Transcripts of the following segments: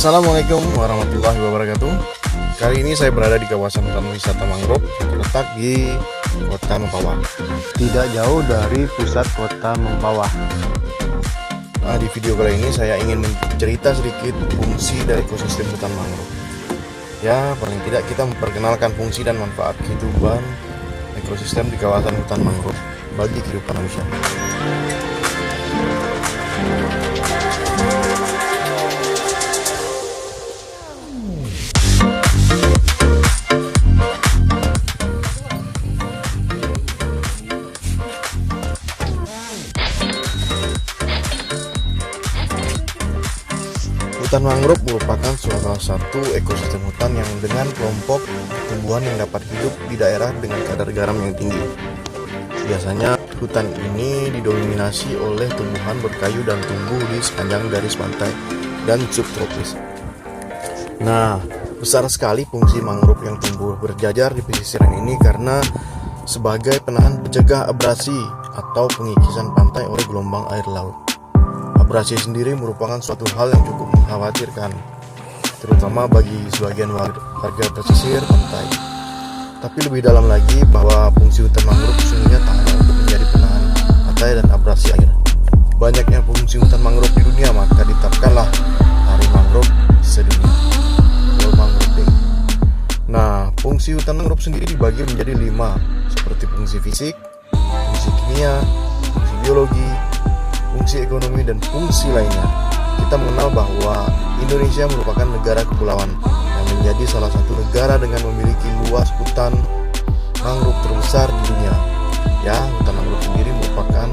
Assalamualaikum warahmatullahi wabarakatuh. Kali ini saya berada di kawasan hutan wisata mangrove yang terletak di Kota Mempawah, tidak jauh dari pusat Kota Mempawah. Nah, di video kali ini saya ingin mencerita sedikit fungsi dari ekosistem hutan mangrove. Ya, paling tidak kita memperkenalkan fungsi dan manfaat kehidupan ekosistem di kawasan hutan mangrove bagi kehidupan manusia. Hutan mangrove merupakan salah satu ekosistem hutan yang dengan kelompok tumbuhan yang dapat hidup di daerah dengan kadar garam yang tinggi. Biasanya hutan ini didominasi oleh tumbuhan berkayu dan tumbuh di sepanjang garis pantai dan subtropis. Nah, besar sekali fungsi mangrove yang tumbuh berjajar di pesisiran ini karena sebagai penahan pencegah abrasi atau pengikisan pantai oleh gelombang air laut. Abrasi sendiri merupakan suatu hal yang cukup mengkhawatirkan, terutama bagi sebagian warga pesisir pantai. Tapi lebih dalam lagi bahwa fungsi hutan mangrove sesungguhnya tak hanya untuk menjadi penahan pantai dan abrasi air. Banyaknya fungsi hutan mangrove di dunia, maka ditetapkanlah Hari Mangrove Sedunia, World Mangrove Day. Nah, fungsi hutan mangrove sendiri dibagi menjadi 5, seperti fungsi fisik, fungsi kimia, fungsi biologi, fungsi ekonomi, dan fungsi lainnya. Kita mengenal bahwa Indonesia merupakan negara kepulauan yang menjadi salah satu negara dengan memiliki luas hutan mangrove terbesar di dunia. Ya, hutan mangrove sendiri merupakan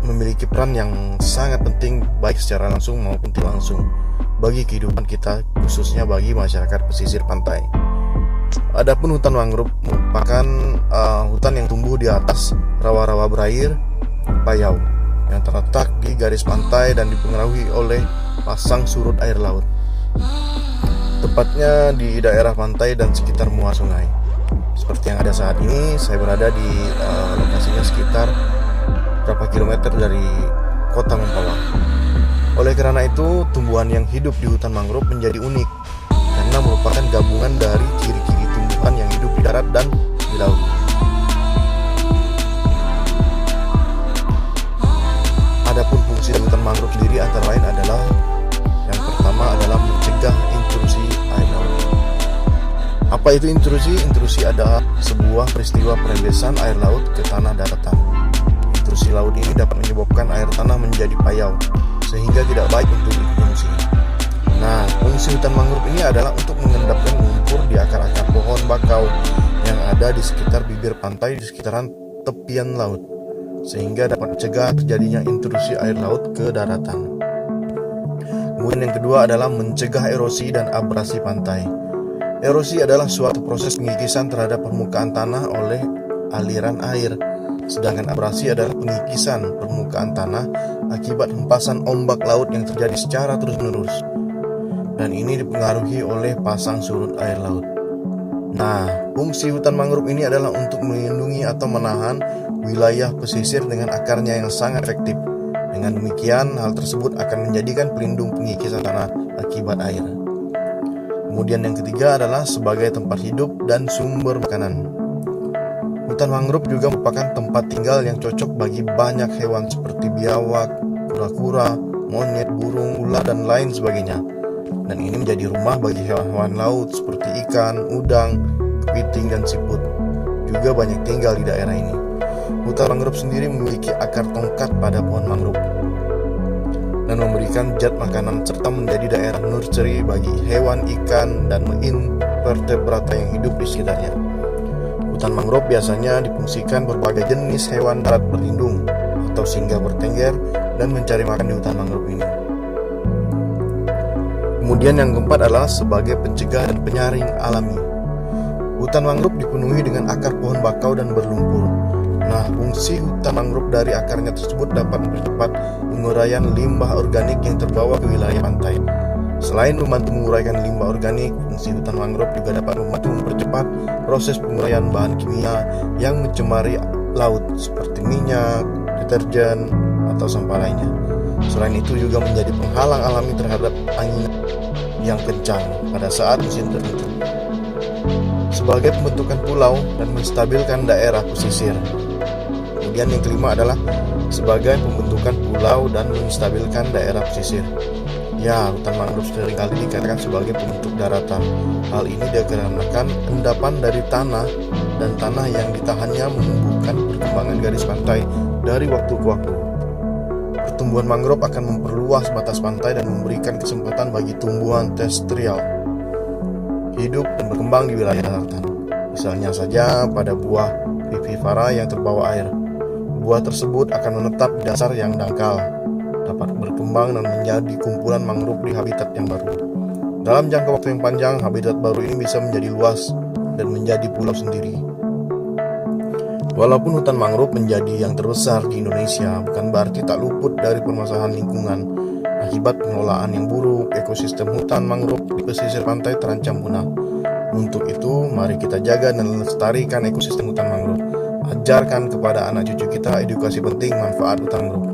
memiliki peran yang sangat penting baik secara langsung maupun tidak langsung bagi kehidupan kita, khususnya bagi masyarakat pesisir pantai. Adapun hutan mangrove merupakan hutan yang tumbuh di atas rawa-rawa berair payau yang terletak di garis pantai dan dipengaruhi oleh pasang surut air laut, tepatnya di daerah pantai dan sekitar muara sungai. Seperti yang ada saat ini, saya berada di lokasinya sekitar berapa kilometer dari Kota Mempawah. Oleh karena itu, tumbuhan yang hidup di hutan mangrove menjadi unik karena merupakan gabungan dari ciri-ciri tumbuhan yang hidup di darat dan di laut. Adapun fungsi hutan mangrove sendiri antara lain adalah yang pertama adalah mencegah intrusi air laut. Apa itu intrusi? Intrusi adalah sebuah peristiwa perembesan air laut ke tanah daratan. Intrusi laut ini dapat menyebabkan air tanah menjadi payau sehingga tidak baik untuk dikonsumsi. Nah, fungsi hutan mangrove ini adalah untuk mengendapkan lumpur di akar-akar pohon bakau yang ada di sekitar bibir pantai di sekitaran tepian laut, sehingga dapat mencegah terjadinya intrusi air laut ke daratan. Kemudian yang kedua adalah mencegah erosi dan abrasi pantai. Erosi adalah suatu proses pengikisan terhadap permukaan tanah oleh aliran air, sedangkan abrasi adalah pengikisan permukaan tanah akibat hempasan ombak laut yang terjadi secara terus-menerus, dan ini dipengaruhi oleh pasang surut air laut. Nah, fungsi hutan mangrove ini adalah untuk melindungi atau menahan wilayah pesisir dengan akarnya yang sangat efektif. Dengan demikian, hal tersebut akan menjadikan pelindung pengikisan tanah akibat air. Kemudian yang ketiga adalah sebagai tempat hidup dan sumber makanan. Hutan mangrove juga merupakan tempat tinggal yang cocok bagi banyak hewan seperti biawak, kura-kura, monyet, burung, ular, dan lain sebagainya. Dan ini menjadi rumah bagi hewan-hewan laut seperti ikan, udang, kepiting, dan siput. Juga banyak tinggal di daerah ini. Hutan mangrove sendiri memiliki akar tongkat pada pohon mangrove dan memberikan zat makanan serta menjadi daerah nursery bagi hewan, ikan, dan invertebrata yang hidup di sekitarnya. Hutan mangrove biasanya difungsikan berbagai jenis hewan darat berlindung atau singgah bertengger dan mencari makan di hutan mangrove ini. Kemudian yang keempat adalah sebagai pencegah dan penyaring alami. Hutan mangrove dipenuhi dengan akar pohon bakau dan berlumpur. Nah, fungsi hutan mangrove dari akarnya tersebut dapat mempercepat penguraian limbah organik yang terbawa ke wilayah pantai. Selain membantu menguraikan limbah organik, fungsi hutan mangrove juga dapat membantu mempercepat proses penguraian bahan kimia yang mencemari laut seperti minyak, deterjen, atau sampah lainnya. Selain itu juga menjadi penghalang alami terhadap angin yang kencang pada saat musim tertentu, sebagai pembentukan pulau dan menstabilkan daerah pesisir. Kemudian yang kelima adalah sebagai pembentukan pulau dan menstabilkan daerah pesisir. Ya, hutan mangrove seringkali dikatakan sebagai pembentuk daratan. Hal ini dikarenakan endapan dari tanah dan tanah yang ditahannya menumbuhkan perkembangan garis pantai dari waktu ke waktu. Pertumbuhan mangrove akan memperluas batas pantai dan memberikan kesempatan bagi tumbuhan terestrial hidup dan berkembang di wilayah daratan. Misalnya saja pada buah vivipara yang terbawa air. Buah tersebut akan menetap di dasar yang dangkal, dapat berkembang dan menjadi kumpulan mangrove di habitat yang baru. Dalam jangka waktu yang panjang, habitat baru ini bisa menjadi luas dan menjadi pulau sendiri. Walaupun hutan mangrove menjadi yang terbesar di Indonesia, bukan berarti tak luput dari permasalahan lingkungan. Akibat pengelolaan yang buruk, ekosistem hutan mangrove di pesisir pantai terancam punah. Untuk itu, mari kita jaga dan lestarikan ekosistem hutan mangrove. Ajarkan kepada anak cucu kita edukasi penting manfaat hutan mangrove.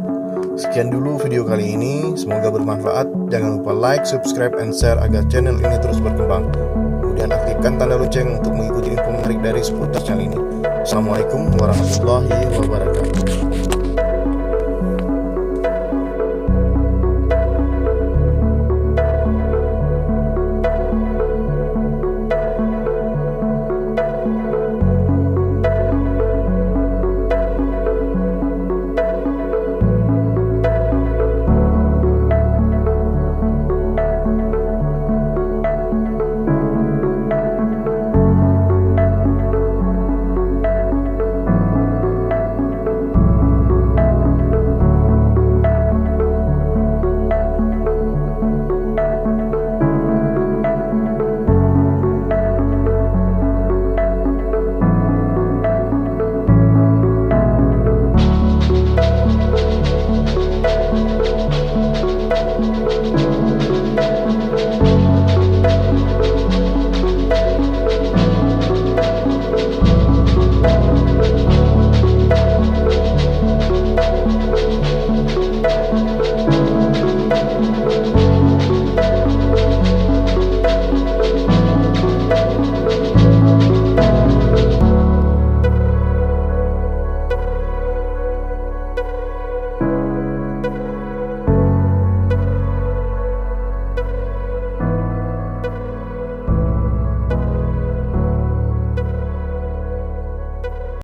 Sekian dulu video kali ini, semoga bermanfaat. Jangan lupa like, subscribe, and share agar channel ini terus berkembang. Kemudian aktifkan tanda lonceng untuk mengikuti info menarik dari seputar channel ini. Assalamualaikum warahmatullahi wabarakatuh.